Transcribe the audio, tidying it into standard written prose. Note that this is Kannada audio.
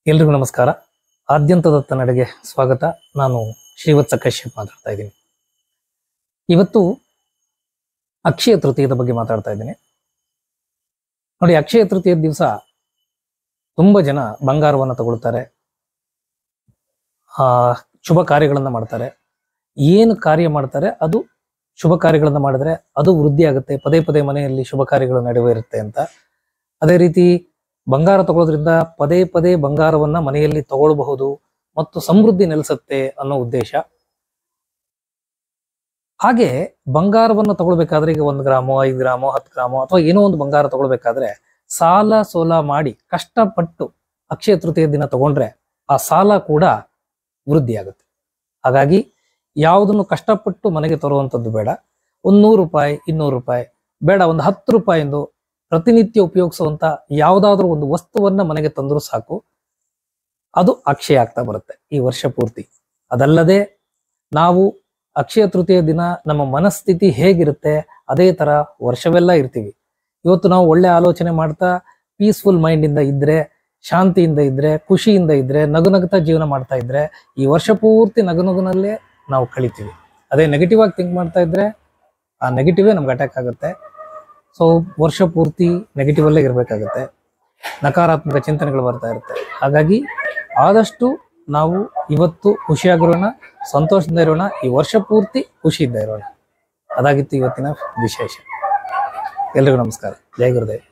ಎಲ್ರಿಗೂ ನಮಸ್ಕಾರ. ಆದ್ಯಂತದತ್ತ ನಡೆಗೆ ಸ್ವಾಗತ. ನಾನು ಶ್ರೀವತ್ಸ ಕಶ್ಯಪ್ ಮಾತಾಡ್ತಾ ಇದ್ದೀನಿ. ಇವತ್ತು ಅಕ್ಷಯ ತೃತೀಯದ ಬಗ್ಗೆ ಮಾತಾಡ್ತಾ ಇದ್ದೀನಿ. ನೋಡಿ, ಅಕ್ಷಯ ತೃತೀಯದ ದಿವಸ ತುಂಬಾ ಜನ ಬಂಗಾರವನ್ನು ತಗೊಳ್ತಾರೆ, ಶುಭ ಕಾರ್ಯಗಳನ್ನ ಮಾಡ್ತಾರೆ. ಏನು ಕಾರ್ಯ ಮಾಡ್ತಾರೆ ಅದು ಶುಭ ಕಾರ್ಯಗಳನ್ನ ಮಾಡಿದ್ರೆ ಅದು ವೃದ್ಧಿ ಆಗುತ್ತೆ, ಪದೇ ಪದೇ ಮನೆಯಲ್ಲಿ ಶುಭ ಕಾರ್ಯಗಳು ನಡೆಯುತ್ತೆ ಅಂತ. ಅದೇ ರೀತಿ ಬಂಗಾರ ತಗೊಳ್ಳೋದ್ರಿಂದ ಪದೇ ಪದೇ ಬಂಗಾರವನ್ನ ಮನೆಯಲ್ಲಿ ತಗೊಳ್ಬಹುದು ಮತ್ತು ಸಮೃದ್ಧಿ ನೆಲೆಸುತ್ತೆ ಅನ್ನೋ ಉದ್ದೇಶ. ಹಾಗೆ ಬಂಗಾರವನ್ನು ತಗೊಳ್ಬೇಕಾದ್ರೆ ಈಗ 1 ಗ್ರಾಮೋ 5 ಗ್ರಾಮೋ 10 ಗ್ರಾಮೋ ಅಥವಾ ಏನೋ ಒಂದು ಬಂಗಾರ ತಗೊಳ್ಬೇಕಾದ್ರೆ ಸಾಲ ಸೋಲ ಮಾಡಿ ಕಷ್ಟಪಟ್ಟು ಅಕ್ಷಯ ತೃತೀಯ ದಿನ ತಗೊಂಡ್ರೆ ಆ ಸಾಲ ಕೂಡ ವೃದ್ಧಿ ಆಗುತ್ತೆ. ಹಾಗಾಗಿ ಯಾವುದನ್ನು ಕಷ್ಟಪಟ್ಟು ಮನೆಗೆ ತರುವಂಥದ್ದು ಬೇಡ. 100 ರೂಪಾಯಿ 200 ರೂಪಾಯಿ ಬೇಡ, ಒಂದು 10 ರೂಪಾಯಿಂದು ಪ್ರತಿನಿತ್ಯ ಉಪಯೋಗಿಸುವಂತ ಯಾವುದಾದ್ರೂ ಒಂದು ವಸ್ತುವನ್ನ ಮನೆಗೆ ತಂದರೂ ಸಾಕು, ಅದು ಅಕ್ಷಯ ಆಗ್ತಾ ಬರುತ್ತೆ ಈ ವರ್ಷ ಪೂರ್ತಿ. ಅದಲ್ಲದೆ ನಾವು ಅಕ್ಷಯ ತೃತೀಯ ದಿನ ನಮ್ಮ ಮನಸ್ಥಿತಿ ಹೇಗಿರುತ್ತೆ ಅದೇ ತರ ವರ್ಷವೆಲ್ಲ ಇರ್ತೀವಿ. ಇವತ್ತು ನಾವು ಒಳ್ಳೆ ಆಲೋಚನೆ ಮಾಡ್ತಾ ಪೀಸ್ಫುಲ್ ಮೈಂಡ್ ಇಂದ ಇದ್ರೆ, ಶಾಂತಿಯಿಂದ ಇದ್ರೆ, ಖುಷಿಯಿಂದ ಇದ್ರೆ, ನಗುನಗುತ್ತಾ ಜೀವನ ಮಾಡ್ತಾ ಇದ್ರೆ ಈ ವರ್ಷ ಪೂರ್ತಿ ನಗುನಗುನಲ್ಲೇ ನಾವು ಕಳಿತೀವಿ. ಅದೇ ನೆಗೆಟಿವ್ ಆಗಿ ಥಿಂಕ್ ಮಾಡ್ತಾ ಇದ್ರೆ ಆ ನೆಗೆಟಿವೇ ನಮ್ಗೆ ಅಟ್ಯಾಕ್ ಆಗುತ್ತೆ. ಸೊ ವರ್ಷ ಪೂರ್ತಿ ನೆಗೆಟಿವ್ ಅಲ್ಲೇ ಇರಬೇಕಾಗುತ್ತೆ, ನಕಾರಾತ್ಮಕ ಚಿಂತನೆಗಳು ಬರ್ತಾ ಇರುತ್ತೆ. ಹಾಗಾಗಿ ಆದಷ್ಟು ನಾವು ಇವತ್ತು ಖುಷಿಯಾಗಿರೋಣ, ಸಂತೋಷದಿಂದ ಇರೋಣ, ಈ ವರ್ಷ ಪೂರ್ತಿ ಖುಷಿಯಿಂದ ಇರೋಣ. ಅದಾಗಿತ್ತು ಇವತ್ತಿನ ವಿಶೇಷ. ಎಲ್ರಿಗೂ ನಮಸ್ಕಾರ. ಜೈ ಗುರುದೇವ್.